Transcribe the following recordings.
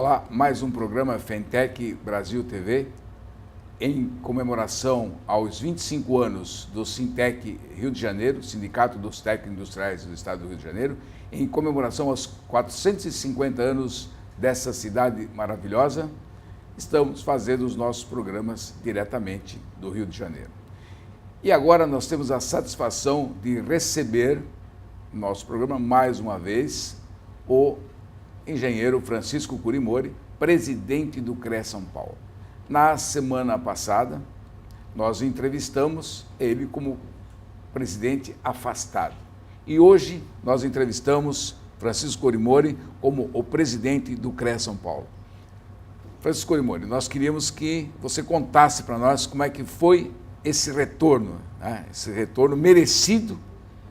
ar mais um programa Fentech Brasil TV, em comemoração aos 25 anos do Sintec Rio de Janeiro, Sindicato dos Técnicos Industriais do Estado do Rio de Janeiro, em comemoração aos 450 anos dessa cidade maravilhosa. Estamos fazendo os nossos programas diretamente do Rio de Janeiro. E agora nós temos a satisfação de receber no nosso programa mais uma vez o engenheiro Francisco Curimori, presidente do CREA São Paulo. Na semana passada, nós entrevistamos ele como presidente afastado. E hoje nós entrevistamos Francisco Curimori como o presidente do CREA São Paulo. Francisco Curimori, nós queríamos que você contasse para nós como é que foi esse retorno, né? Esse retorno merecido.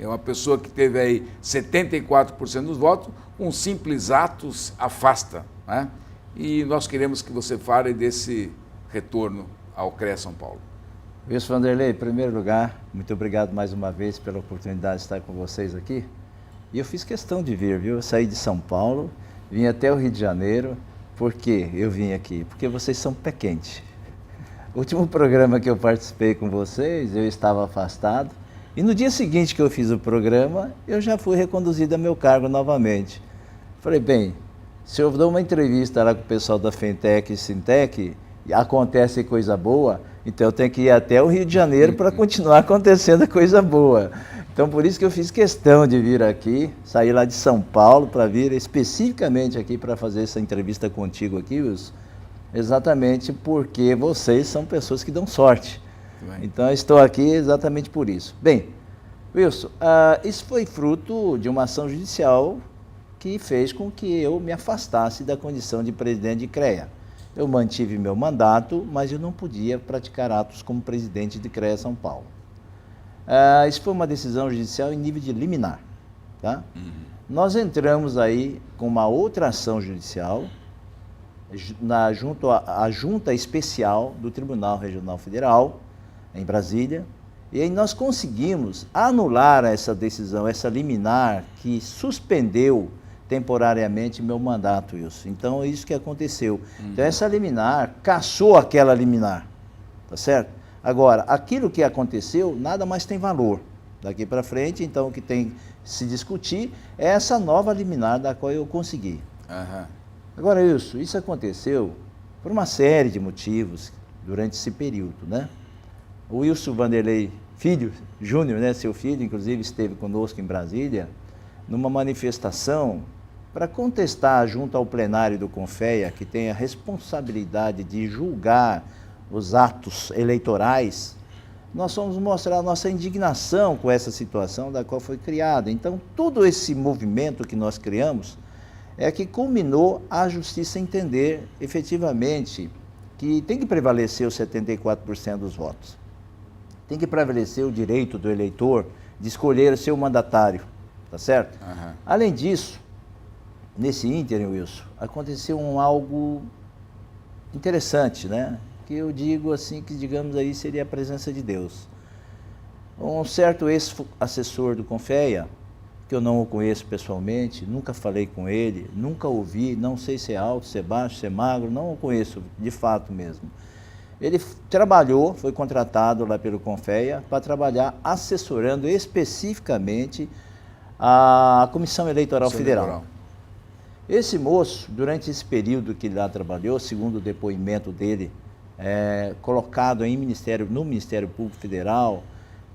É uma pessoa que teve aí 74% dos votos, um simples ato afasta, né? E nós queremos que você fale desse retorno ao CREA São Paulo. Wilson Vanderlei, em primeiro lugar, muito obrigado mais uma vez pela oportunidade de estar com vocês aqui. E eu fiz questão de vir, viu? Eu saí de São Paulo, vim até o Rio de Janeiro. Por que eu vim aqui? Porque vocês são pé quente. O último programa que eu participei com vocês, eu estava afastado. E no dia seguinte que eu fiz o programa, eu já fui reconduzido a meu cargo novamente. Falei, bem, se eu dou uma entrevista lá com o pessoal da Fentech e Sintec, e acontece coisa boa, então eu tenho que ir até o Rio de Janeiro para continuar acontecendo coisa boa. Então por isso que eu fiz questão de vir aqui, sair lá de São Paulo para vir especificamente aqui para fazer essa entrevista contigo aqui, Wilson, exatamente porque vocês são pessoas que dão sorte. Então eu estou aqui exatamente por isso. Bem, Wilson, isso foi fruto de uma ação judicial que fez com que eu me afastasse da condição de presidente de CREA. Eu mantive meu mandato, mas eu não podia praticar atos como presidente de CREA São Paulo. Isso foi uma decisão judicial em nível de liminar. Tá? Nós entramos aí com uma outra ação judicial junto à Junta Especial do Tribunal Regional Federal, em Brasília, e aí nós conseguimos anular essa decisão, essa liminar que suspendeu temporariamente meu mandato, Wilson. Então, é isso que aconteceu. Então, essa liminar cassou aquela liminar, tá certo? Agora, aquilo que aconteceu, nada mais tem valor. Daqui para frente, então, o que tem que se discutir é essa nova liminar da qual eu consegui. Agora, Wilson, isso aconteceu por uma série de motivos durante esse período, né? O Wilson Vanderlei Filho, Júnior, né, seu filho, inclusive, esteve conosco em Brasília, numa manifestação para contestar junto ao plenário do CONFEA, que tem a responsabilidade de julgar os atos eleitorais. Nós fomos mostrar a nossa indignação com essa situação da qual foi criada. Então, todo esse movimento que nós criamos é que culminou a justiça entender efetivamente que tem que prevalecer os 74% dos votos. Tem que prevalecer o direito do eleitor de escolher o seu mandatário, tá certo? Além disso, nesse ínterim, Wilson, aconteceu algo interessante, né? Que eu digo assim, que digamos aí seria a presença de Deus. Um certo ex-assessor do CONFEA, que eu não o conheço pessoalmente, nunca falei com ele, nunca ouvi, não sei se é alto, se é baixo, se é magro, não o conheço de fato mesmo. Ele trabalhou, foi contratado lá pelo CONFEA para trabalhar assessorando especificamente a Comissão Eleitoral Federal. Esse moço, durante esse período que ele lá trabalhou, segundo o depoimento dele, colocado no Ministério Público Federal,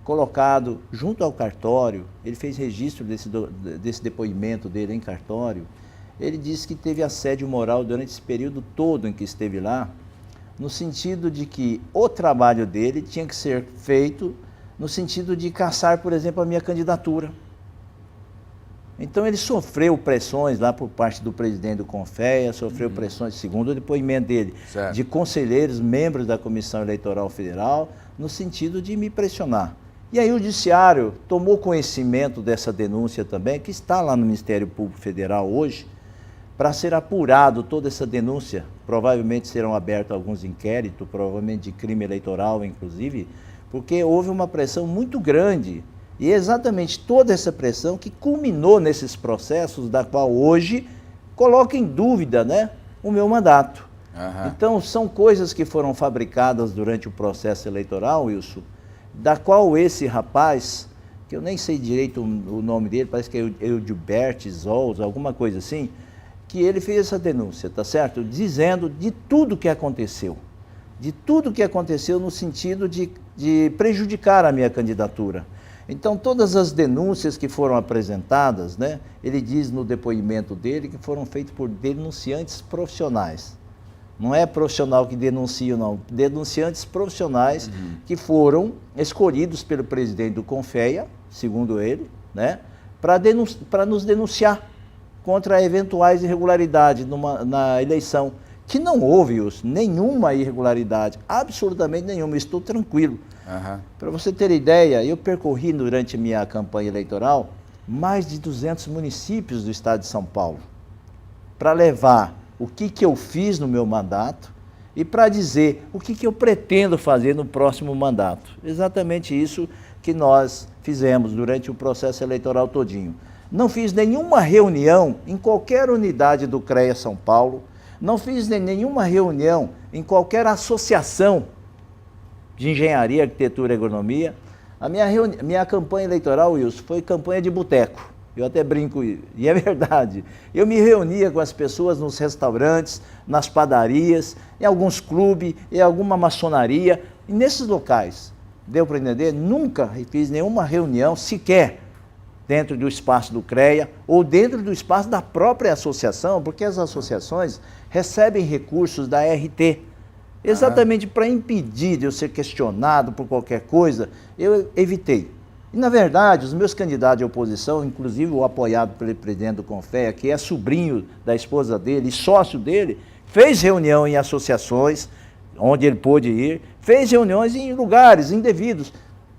colocado junto ao cartório, ele fez registro desse depoimento dele em cartório, ele disse que teve assédio moral durante esse período todo em que esteve lá, no sentido de que o trabalho dele tinha que ser feito no sentido de caçar, por exemplo, a minha candidatura. Então ele sofreu pressões lá por parte do presidente do CONFEA, sofreu pressões, segundo o depoimento dele, de conselheiros, membros da Comissão Eleitoral Federal, no sentido de me pressionar. E aí o Judiciário tomou conhecimento dessa denúncia também, que está lá no Ministério Público Federal hoje, para ser apurado toda essa denúncia. Provavelmente serão abertos alguns inquéritos, provavelmente de crime eleitoral, inclusive, porque houve uma pressão muito grande. E é exatamente toda essa pressão que culminou nesses processos, da qual hoje coloca em dúvida, né, o meu mandato. Aham. Então, são coisas que foram fabricadas durante o processo eleitoral, Wilson, da qual esse rapaz, que eu nem sei direito o nome dele, parece que é Eudilberto Zols, alguma coisa assim, que ele fez essa denúncia, tá certo? Dizendo de tudo que aconteceu. De tudo que aconteceu no sentido de prejudicar a minha candidatura. Então, todas as denúncias que foram apresentadas, né, ele diz no depoimento dele que foram feitas por denunciantes profissionais. Não é profissional que denuncia, não. Denunciantes profissionais que foram escolhidos pelo presidente do CONFEA, segundo ele, né, para nos denunciar contra eventuais irregularidades na eleição. Que não houve nenhuma irregularidade, absolutamente nenhuma, estou tranquilo. Aham. Para você ter ideia, eu percorri durante minha campanha eleitoral mais de 200 municípios do estado de São Paulo para levar o que eu fiz no meu mandato e para dizer o que eu pretendo fazer no próximo mandato. Exatamente isso que nós fizemos durante o processo eleitoral todinho. Não fiz nenhuma reunião em qualquer unidade do CREA São Paulo, não fiz nenhuma reunião em qualquer associação de engenharia, arquitetura e agronomia. A minha campanha eleitoral, Wilson, foi campanha de boteco. Eu até brinco, e é verdade. Eu me reunia com as pessoas nos restaurantes, nas padarias, em alguns clubes, em alguma maçonaria. E nesses locais, deu para entender, nunca fiz nenhuma reunião sequer dentro do espaço do CREA ou dentro do espaço da própria associação, porque as associações recebem recursos da RT. Exatamente para impedir de eu ser questionado por qualquer coisa, eu evitei. E, na verdade, os meus candidatos de oposição, inclusive o apoiado pelo presidente do CONFEA, que é sobrinho da esposa dele e sócio dele, fez reunião em associações, onde ele pôde ir, fez reuniões em lugares indevidos.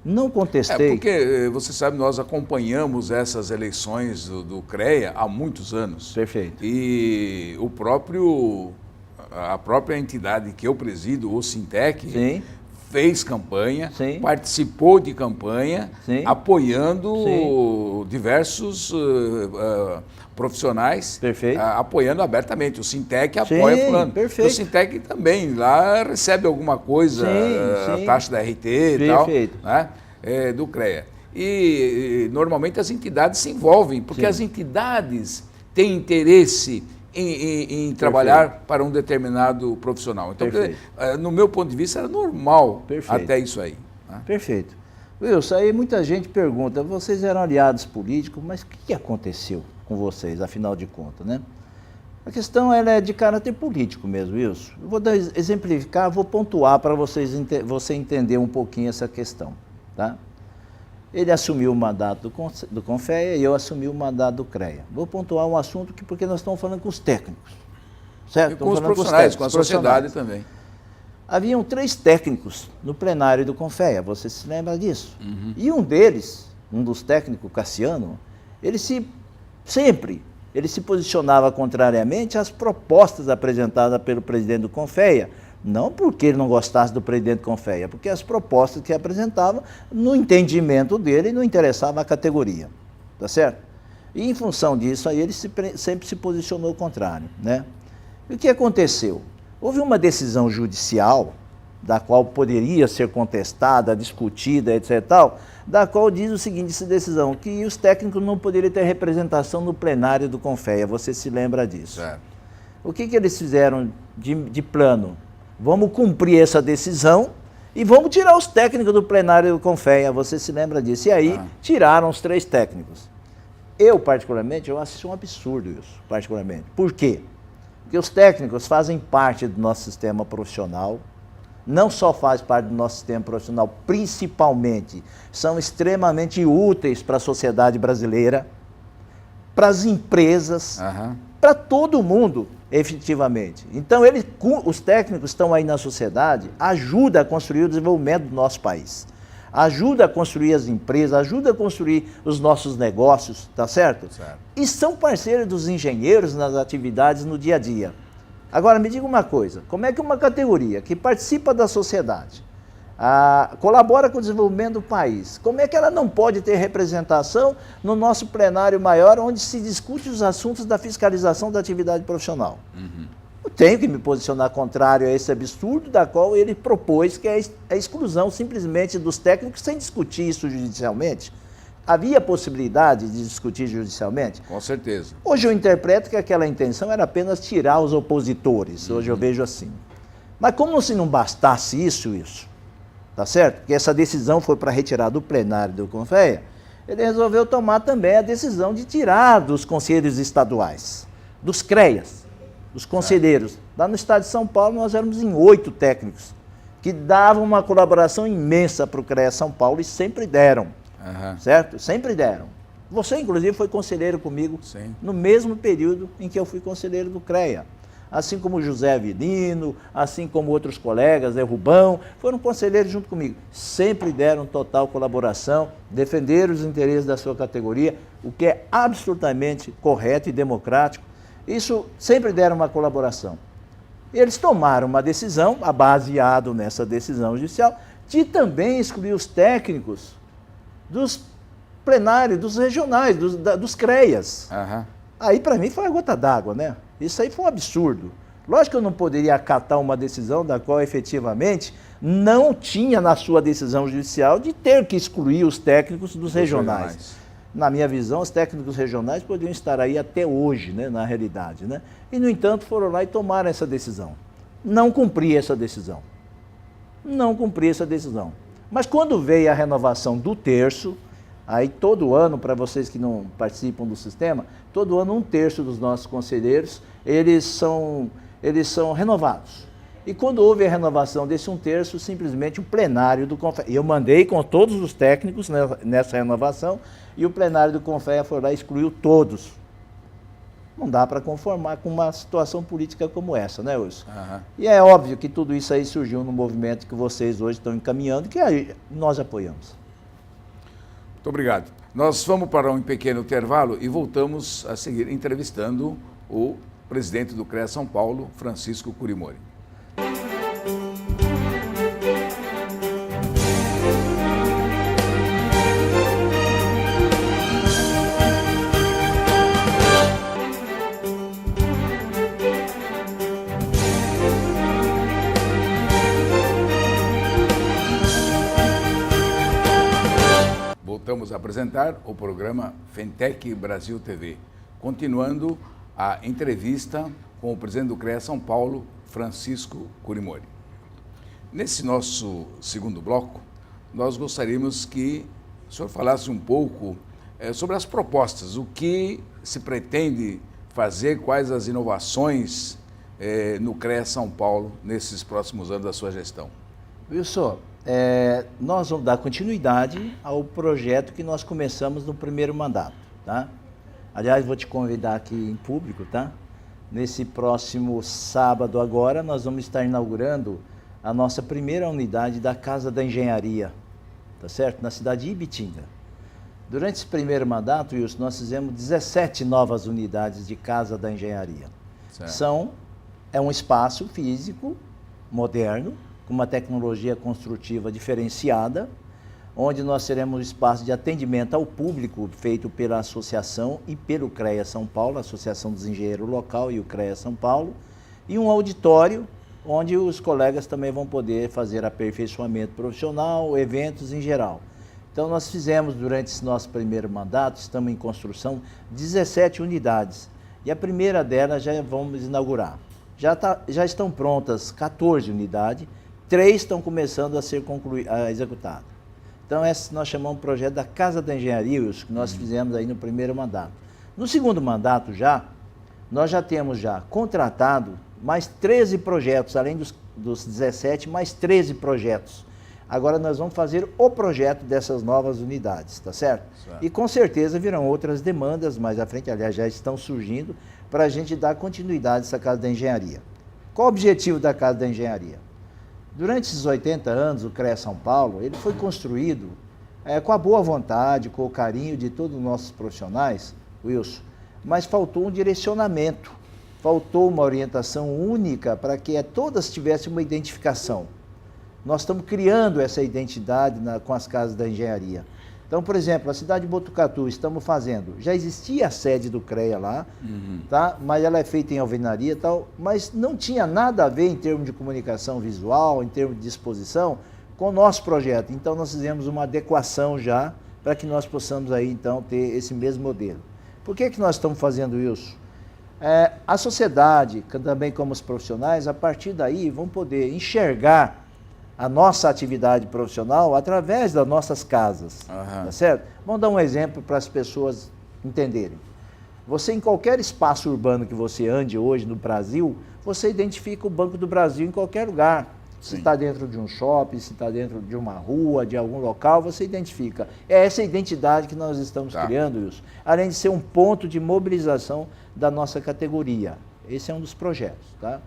Não contestei. Porque, você sabe, nós acompanhamos essas eleições do CREA há muitos anos. Perfeito. E a própria entidade que eu presido, o Sintec, Sim. fez campanha, Sim. participou de campanha, Sim. apoiando Sim. diversos profissionais, Perfeito. apoiando abertamente. O Sintec apoia Sim, fulano. perfeito. O Sintec também lá recebe alguma coisa, Sim, a sim. taxa da RT e tal, Perfeito. né, do CREA. E normalmente as entidades se envolvem, porque Sim. as entidades têm interesse em trabalhar para um determinado profissional. Então, no meu ponto de vista, era normal até isso aí. Né? Perfeito. Wilson, aí muita gente pergunta, vocês eram aliados políticos, mas o que aconteceu com vocês, afinal de contas, né? A questão ela é de caráter político mesmo, Wilson. Eu vou exemplificar, vou pontuar para você entender um pouquinho essa questão, tá? Ele assumiu o mandato do CONFEA e eu assumi o mandato do CREA. Vou pontuar um assunto porque nós estamos falando com os técnicos, certo? E com os profissionais, com a sociedade também. Haviam 3 técnicos no plenário do CONFEA, você se lembra disso? E um deles, um dos técnicos, Cassiano, ele se posicionava contrariamente às propostas apresentadas pelo presidente do CONFEA. Não porque ele não gostasse do presidente do CONFEA, porque as propostas que apresentava, no entendimento dele, não interessavam a categoria, tá certo? E em função disso, aí ele sempre se posicionou contrário, né? E o que aconteceu? Houve uma decisão judicial, da qual poderia ser contestada, discutida, etc. tal, da qual diz o seguinte, essa decisão, que os técnicos não poderiam ter representação no plenário do CONFEA, você se lembra disso? Certo. O que eles fizeram de plano? Vamos cumprir essa decisão e vamos tirar os técnicos do plenário do CONFEA, você se lembra disso? E aí tiraram os 3 técnicos. Eu, particularmente, eu acho isso um absurdo isso, particularmente. Por quê? Porque os técnicos fazem parte do nosso sistema profissional, não só fazem parte do nosso sistema profissional, principalmente, são extremamente úteis para a sociedade brasileira, para as empresas, para todo mundo, efetivamente. Então, os técnicos estão aí na sociedade, ajudam a construir o desenvolvimento do nosso país, ajuda a construir as empresas, ajuda a construir os nossos negócios, tá certo? Certo. E são parceiros dos engenheiros nas atividades no dia a dia. Agora, me diga uma coisa, como é que uma categoria que participa da sociedade, colabora com o desenvolvimento do país, como é que ela não pode ter representação no nosso plenário maior, onde se discute os assuntos da fiscalização da atividade profissional? tenho que me posicionar contrário a esse absurdo da qual ele propôs, que é a exclusão simplesmente dos técnicos sem discutir isso judicialmente. Havia possibilidade de discutir judicialmente? Com certeza. Hoje eu interpreto que aquela intenção era apenas tirar os opositores, hoje eu vejo assim. Mas como se não bastasse isso, tá certo? Porque essa decisão foi para retirar do plenário do CONFEA, ele resolveu tomar também a decisão de tirar dos conselhos estaduais, dos CREAs, dos conselheiros. Lá no estado de São Paulo nós éramos em 8 técnicos, que davam uma colaboração imensa para o CREA São Paulo e sempre deram, certo? Sempre deram. Você, inclusive, foi conselheiro comigo no mesmo período em que eu fui conselheiro do CREA. Assim como o José Avelino, assim como outros colegas, Rubão, foram conselheiros junto comigo. Sempre deram total colaboração, defenderam os interesses da sua categoria, o que é absolutamente correto e democrático. Isso sempre deram uma colaboração. Eles tomaram uma decisão, baseado nessa decisão judicial, de também excluir os técnicos dos plenários, dos regionais, dos CREAs. Aí, para mim, foi a gota d'água, né? Isso aí foi um absurdo. Lógico que eu não poderia acatar uma decisão da qual, efetivamente, não tinha na sua decisão judicial de ter que excluir os técnicos dos regionais. Na minha visão, os técnicos regionais poderiam estar aí até hoje, né, na realidade, né? E, no entanto, foram lá e tomaram essa decisão. Não cumpri essa decisão. Não cumpri essa decisão. Mas quando veio a renovação do terço, aí todo ano, para vocês que não participam do sistema, todo ano 1/3 dos nossos conselheiros, eles são renovados. E quando houve a renovação desse 1/3, simplesmente o plenário do CONFEA, eu mandei com todos os técnicos nessa renovação, e o plenário do CONFEA foi lá e excluiu todos. Não dá para conformar com uma situação política como essa, né, Wilson? E é óbvio que tudo isso aí surgiu no movimento que vocês hoje estão encaminhando, que aí nós apoiamos. Muito obrigado. Nós vamos para um pequeno intervalo e voltamos a seguir entrevistando o presidente do CREA São Paulo, Francisco Curimori. Voltamos a apresentar o programa Fentec Brasil TV, continuando a entrevista com o presidente do CREA São Paulo, Francisco Curimori. Nesse nosso segundo bloco, nós gostaríamos que o senhor falasse um pouco sobre as propostas, o que se pretende fazer, quais as inovações no CREA São Paulo nesses próximos anos da sua gestão. Wilson, nós vamos dar continuidade ao projeto que nós começamos no primeiro mandato, tá? Aliás, vou te convidar aqui em público, tá? Nesse próximo sábado agora, nós vamos estar inaugurando a nossa primeira unidade da Casa da Engenharia, tá certo? Na cidade de Ibitinga. Durante esse primeiro mandato, Wilson, nós fizemos 17 novas unidades de Casa da Engenharia. É um espaço físico, moderno, com uma tecnologia construtiva diferenciada, onde nós teremos um espaço de atendimento ao público feito pela associação e pelo CREA São Paulo, a Associação dos Engenheiros Local e o CREA São Paulo, e um auditório onde os colegas também vão poder fazer aperfeiçoamento profissional, eventos em geral. Então nós fizemos durante esse nosso primeiro mandato, estamos em construção, 17 unidades, e a primeira delas já vamos inaugurar. Já estão prontas 14 unidades, 3 estão começando a ser executadas. Então, esse nós chamamos de projeto da Casa da Engenharia, que nós fizemos aí no primeiro mandato. No segundo mandato nós já temos contratado mais 13 projetos, além dos 17, mais 13 projetos. Agora nós vamos fazer o projeto dessas novas unidades, tá certo? E com certeza virão outras demandas mais à frente, aliás, já estão surgindo, para a gente dar continuidade a essa Casa da Engenharia. Qual o objetivo da Casa da Engenharia? Durante esses 80 anos, o CREA São Paulo, ele foi construído com a boa vontade, com o carinho de todos os nossos profissionais, Wilson, mas faltou um direcionamento, faltou uma orientação única para que todas tivessem uma identificação. Nós estamos criando essa identidade com as casas da engenharia. Então, por exemplo, a cidade de Botucatu, estamos fazendo, já existia a sede do CREA lá, tá? Mas ela é feita em alvenaria e tal, mas não tinha nada a ver em termos de comunicação visual, em termos de disposição, com o nosso projeto. Então, nós fizemos uma adequação já, para que nós possamos aí, então, ter esse mesmo modelo. Por que nós estamos fazendo isso? A sociedade, também como os profissionais, a partir daí vão poder enxergar a nossa atividade profissional através das nossas casas, tá certo? Vamos dar um exemplo para as pessoas entenderem. Você, em qualquer espaço urbano que você ande hoje no Brasil, você identifica o Banco do Brasil em qualquer lugar. Se está dentro de um shopping, se está dentro de uma rua, de algum local, você identifica. É essa identidade que nós estamos criando, isso. Além de ser um ponto de mobilização da nossa categoria. Esse é um dos projetos, tá?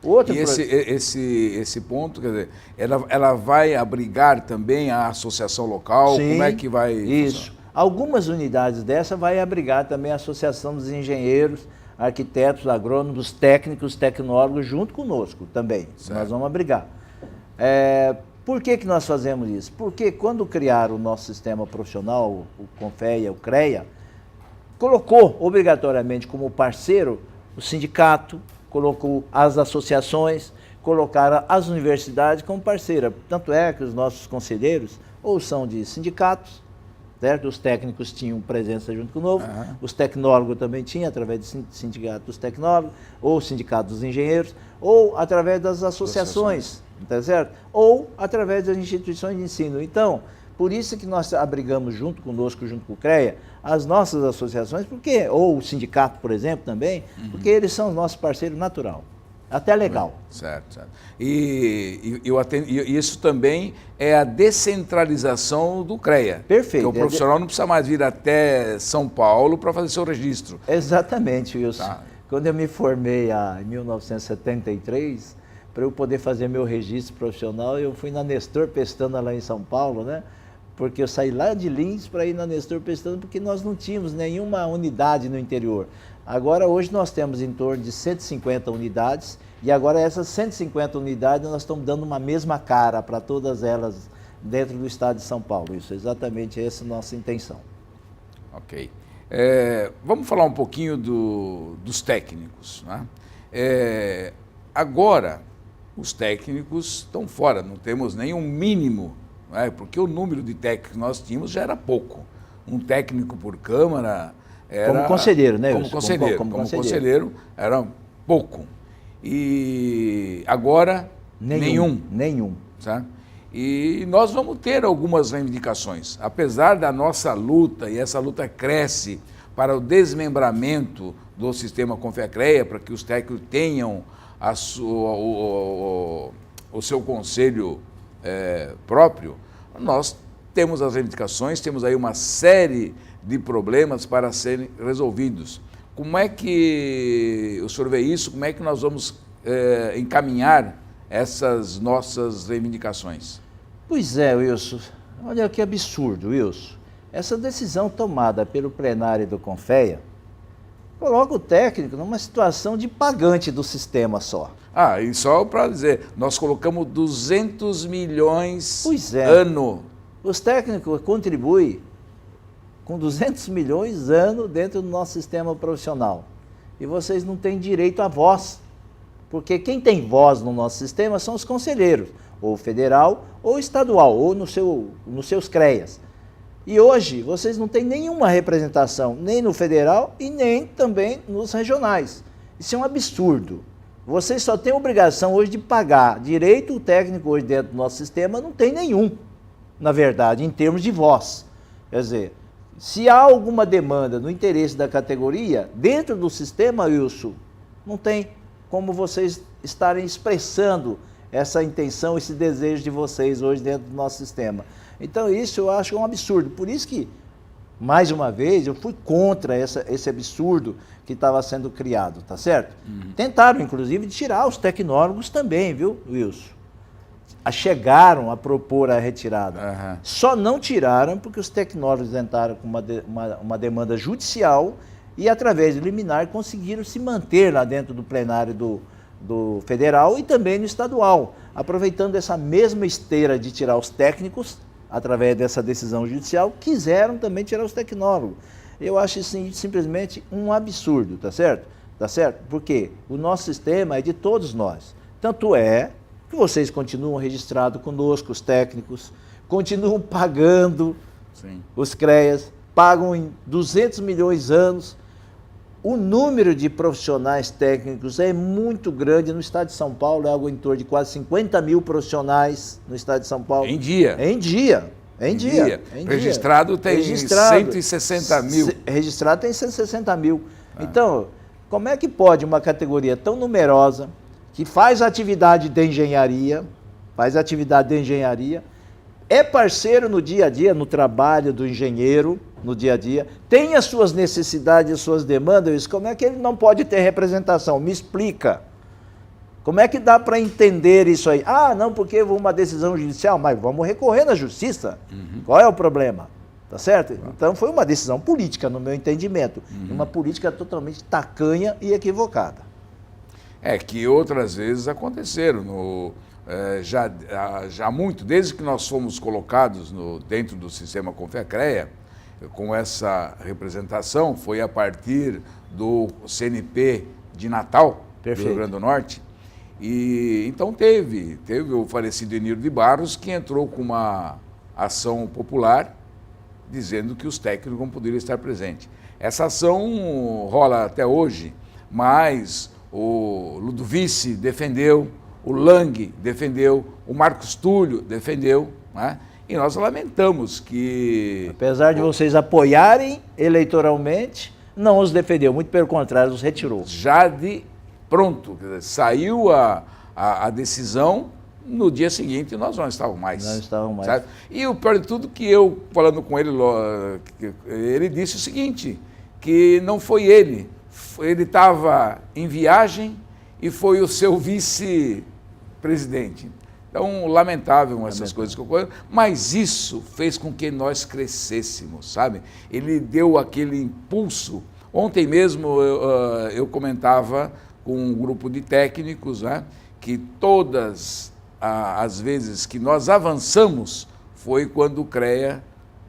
Outro esse ponto, quer dizer, ela vai abrigar também a associação local? Sim, como é que vai isso. funcionar? Algumas unidades dessa vai abrigar também a Associação dos Engenheiros, Arquitetos, Agrônomos, Técnicos, Tecnólogos, junto conosco também. Certo. Nós vamos abrigar. Por que nós fazemos isso? Porque quando criaram o nosso sistema profissional, o CONFEA, o CREA, colocou obrigatoriamente como parceiro o sindicato, colocou as associações, colocaram as universidades como parceira. Tanto é que os nossos conselheiros ou são de sindicatos, certo? Os técnicos tinham presença junto conosco, os tecnólogos também tinham, através do sindicato dos tecnólogos, ou sindicato dos engenheiros, ou através das associações, tá certo? Ou através das instituições de ensino. Então, por isso que nós abrigamos junto conosco, junto com o CREA, as nossas associações, porque, ou o sindicato, por exemplo, também, porque eles são o nosso parceiro natural, até legal. Certo, certo. E isso também é a descentralização do CREA. Perfeito. Porque o profissional não precisa mais vir até São Paulo para fazer seu registro. Exatamente, Wilson. Quando eu me formei em 1973, para eu poder fazer meu registro profissional, eu fui na Nestor Pestana lá em São Paulo, né? Porque eu saí lá de Lins para ir na Nestor Pestana, porque nós não tínhamos nenhuma unidade no interior. Agora, hoje nós temos em torno de 150 unidades, e agora essas 150 unidades nós estamos dando uma mesma cara para todas elas dentro do estado de São Paulo. Isso, exatamente essa é a nossa intenção. Ok. Vamos falar um pouquinho dos técnicos, né? Agora, os técnicos estão fora, não temos nenhum mínimo, porque o número de técnicos que nós tínhamos já era pouco. Um técnico por câmara era... Como conselheiro, né? Como conselheiro era pouco. E agora, nenhum. Sabe? E nós vamos ter algumas reivindicações. Apesar da nossa luta, e essa luta cresce para o desmembramento do sistema CONFEA-CREA, para que os técnicos tenham o seu conselho próprio, nós temos as reivindicações, temos aí uma série de problemas para serem resolvidos. Como é que o senhor vê isso? Como é que nós vamos encaminhar essas nossas reivindicações? Pois é, Wilson. Olha que absurdo, Wilson. Essa decisão tomada pelo plenário do CONFEA coloca o técnico numa situação de pagante do sistema só. E só para dizer, nós colocamos 200 milhões ano. Os técnicos contribuem com 200 milhões ano dentro do nosso sistema profissional. E vocês não têm direito à voz. Porque quem tem voz no nosso sistema são os conselheiros, ou federal, ou estadual, ou nos seus CREAs. E hoje vocês não têm nenhuma representação, nem no federal e nem também nos regionais. Isso é um absurdo. Vocês só têm obrigação hoje de pagar. Direito técnico hoje dentro do nosso sistema não tem nenhum, na verdade, em termos de voz. Quer dizer, se há alguma demanda no interesse da categoria, dentro do sistema, Wilson, não tem como vocês estarem expressando essa intenção, esse desejo de vocês hoje dentro do nosso sistema. Então isso eu acho um absurdo. Por isso que, mais uma vez, eu fui contra esse absurdo que estava sendo criado, tá certo? Tentaram, inclusive, tirar os tecnólogos também, viu, Wilson? Chegaram a propor a retirada. Só não tiraram porque os tecnólogos entraram com uma demanda judicial e, através de liminar, conseguiram se manter lá dentro do plenário do federal e também no estadual, aproveitando essa mesma esteira de tirar os técnicos, através dessa decisão judicial, quiseram também tirar os tecnólogos. Eu acho isso simplesmente um absurdo, tá certo? Tá certo? Porque o nosso sistema é de todos nós. Tanto é que vocês continuam registrados conosco, os técnicos, continuam pagando os CREAs, pagam em 200 milhões de anos. O número de profissionais técnicos é muito grande no estado de São Paulo, é algo em torno de quase 50 mil profissionais no estado de São Paulo. Em dia? Em dia. Em dia. Registrado tem 160 mil. Registrado tem 160 mil. Então, como é que pode uma categoria tão numerosa, que faz atividade de engenharia, é parceiro no dia a dia, no trabalho do engenheiro, no dia a dia, tem as suas necessidades, as suas demandas, como é que ele não pode ter representação? Me explica. Como é que dá para entender isso aí? Ah, não, porque uma decisão judicial, mas vamos recorrer na justiça. Qual é o problema? Tá certo? Então foi uma decisão política, no meu entendimento. Uma política totalmente tacanha e equivocada. É que outras vezes aconteceram. Já muito, desde que nós fomos colocados dentro do sistema Confecrea, com essa representação, foi a partir do CNP de Natal, do Rio Grande do Norte. E então teve o falecido Eniro de Barros, que entrou com uma ação popular dizendo que os técnicos não poderiam estar presentes. Essa ação rola até hoje, mas o Ludovice defendeu, o Lang defendeu, o Marcos Túlio defendeu, né? E nós lamentamos que... Apesar de vocês apoiarem eleitoralmente, não os defendeu, muito pelo contrário, os retirou. Já de pronto, quer dizer, saiu a decisão, no dia seguinte nós não estávamos mais. Não estávamos mais. Sabe? E o pior de tudo que eu, falando com ele, ele disse o seguinte, que não foi ele estava em viagem e foi o seu vice-presidente. Então, lamentável essas coisas que ocorreram, mas isso fez com que nós crescêssemos, sabe? Ele deu aquele impulso. Ontem mesmo eu comentava com um grupo de técnicos, né, que todas as vezes que nós avançamos foi quando o CREA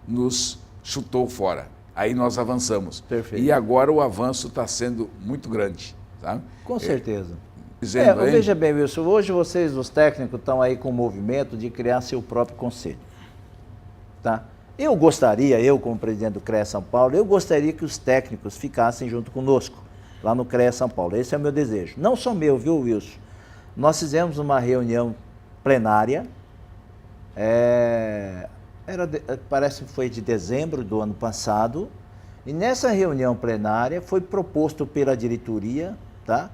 nos chutou fora. Aí nós avançamos. Perfeito. E agora o avanço está sendo muito grande. Sabe? Com certeza. Veja bem, Wilson, hoje vocês, os técnicos, estão aí com o movimento de criar seu próprio conselho. Tá? Eu como presidente do CREA São Paulo, eu gostaria que os técnicos ficassem junto conosco, lá no CREA São Paulo. Esse é o meu desejo. Não só meu, viu, Wilson? Nós fizemos uma reunião plenária, parece que foi de dezembro do ano passado, e nessa reunião plenária foi proposto pela diretoria, tá,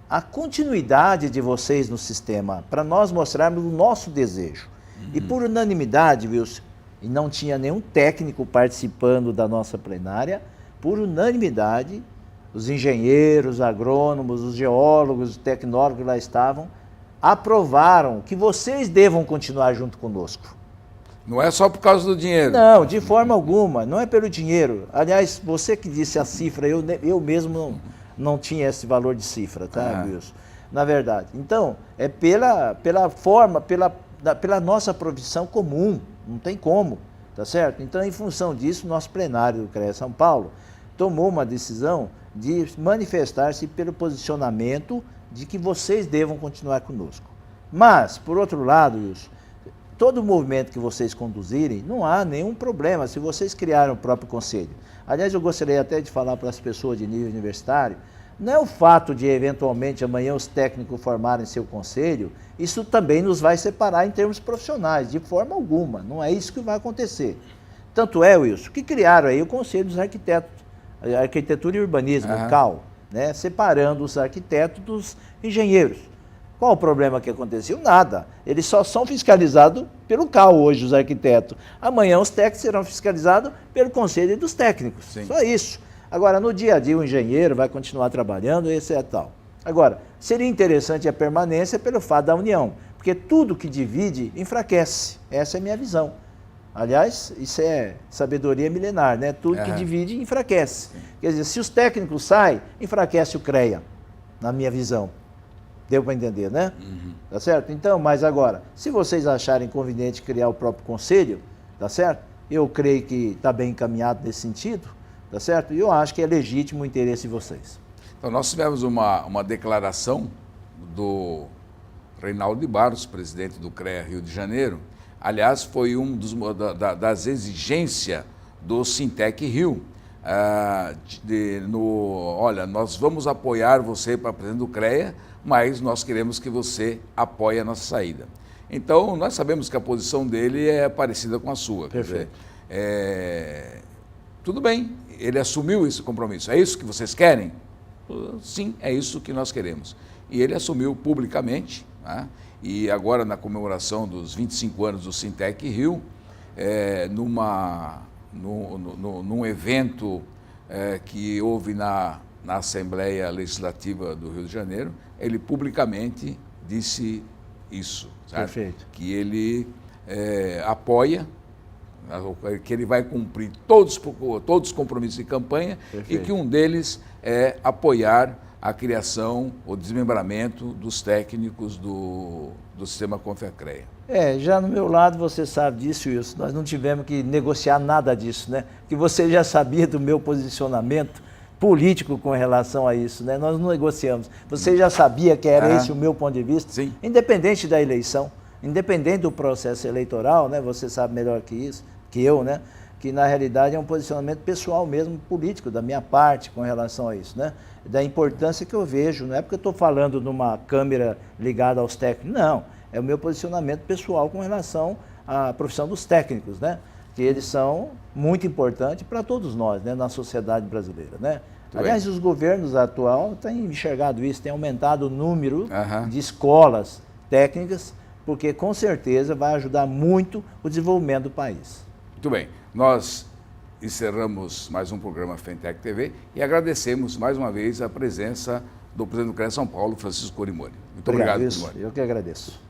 a continuidade de vocês no sistema, para nós mostrarmos o nosso desejo. E por unanimidade, Wilson, e não tinha nenhum técnico participando da nossa plenária, por unanimidade, os engenheiros, agrônomos, os geólogos, os tecnólogos que lá estavam, aprovaram que vocês devam continuar junto conosco. Não é só por causa do dinheiro. Não, de forma alguma, não é pelo dinheiro. Aliás, você que disse a cifra, eu mesmo não tinha esse valor de cifra, tá, Wilson? Na verdade. Então, é pela forma, pela nossa profissão comum, não tem como, tá certo? Então, em função disso, nosso plenário do CREA São Paulo tomou uma decisão de manifestar-se pelo posicionamento de que vocês devam continuar conosco. Mas, por outro lado, Wilson, todo o movimento que vocês conduzirem, não há nenhum problema se vocês criarem o próprio conselho. Aliás, eu gostaria até de falar para as pessoas de nível universitário, não é o fato de, eventualmente, amanhã os técnicos formarem seu conselho, isso também nos vai separar em termos profissionais, de forma alguma, não é isso que vai acontecer. Tanto é, Wilson, que criaram aí o Conselho dos Arquitetos, Arquitetura e Urbanismo, o CAL, né, separando os arquitetos dos engenheiros. Qual o problema que aconteceu? Nada. Eles só são fiscalizados pelo CAL hoje, os arquitetos. Amanhã os técnicos serão fiscalizados pelo Conselho dos Técnicos. Sim. Só isso. Agora, no dia a dia, o engenheiro vai continuar trabalhando, esse é tal. Agora, seria interessante a permanência pelo fato da união, porque tudo que divide enfraquece. Essa é a minha visão. Aliás, isso é sabedoria milenar, né? Tudo que divide enfraquece. Sim. Quer dizer, se os técnicos saem, enfraquece o CREA, na minha visão. Deu para entender, né? Tá certo? Então, mas agora, se vocês acharem conveniente criar o próprio conselho, tá certo? Eu creio que está bem encaminhado nesse sentido, tá certo? E eu acho que é legítimo o interesse de vocês. Então, nós tivemos uma declaração do Reinaldo de Barros, presidente do CREA Rio de Janeiro. Aliás, foi das exigências do Sintec Rio. Olha, nós vamos apoiar você para presidente do CREA, mas nós queremos que você apoie a nossa saída. Então, nós sabemos que a posição dele é parecida com a sua. Perfeito. Tudo bem, ele assumiu esse compromisso. É isso que vocês querem? Sim, é isso que nós queremos. E ele assumiu publicamente, né? E agora na comemoração dos 25 anos do Sintec Rio, num evento que houve na Assembleia Legislativa do Rio de Janeiro, ele publicamente disse isso, certo? Perfeito. Que ele apoia, que ele vai cumprir todos os compromissos de campanha. Perfeito. E que um deles é apoiar a criação, o desmembramento dos técnicos do sistema Confecreia. Já no meu lado você sabe disso, Wilson. Nós não tivemos que negociar nada disso, né? Que você já sabia do meu posicionamento político com relação a isso, né? Nós não negociamos. Você já sabia que era esse o meu ponto de vista? Sim. Independente da eleição, independente do processo eleitoral, né? Você sabe melhor que isso, que eu, né? Que na realidade é um posicionamento pessoal mesmo, político, da minha parte com relação a isso, né? Da importância que eu vejo, não é porque eu estou falando numa câmera ligada aos técnicos, não, é o meu posicionamento pessoal com relação à profissão dos técnicos, né? Que eles são muito importantes para todos nós, né? Na sociedade brasileira, né? Aliás, os governos atuais têm enxergado isso, têm aumentado o número de escolas técnicas, porque com certeza vai ajudar muito o desenvolvimento do país. Muito bem. Nós encerramos mais um programa Fentec TV e agradecemos mais uma vez a presença do presidente do CREA São Paulo, Francisco Corimori. Muito obrigado, Corimori. Eu que agradeço.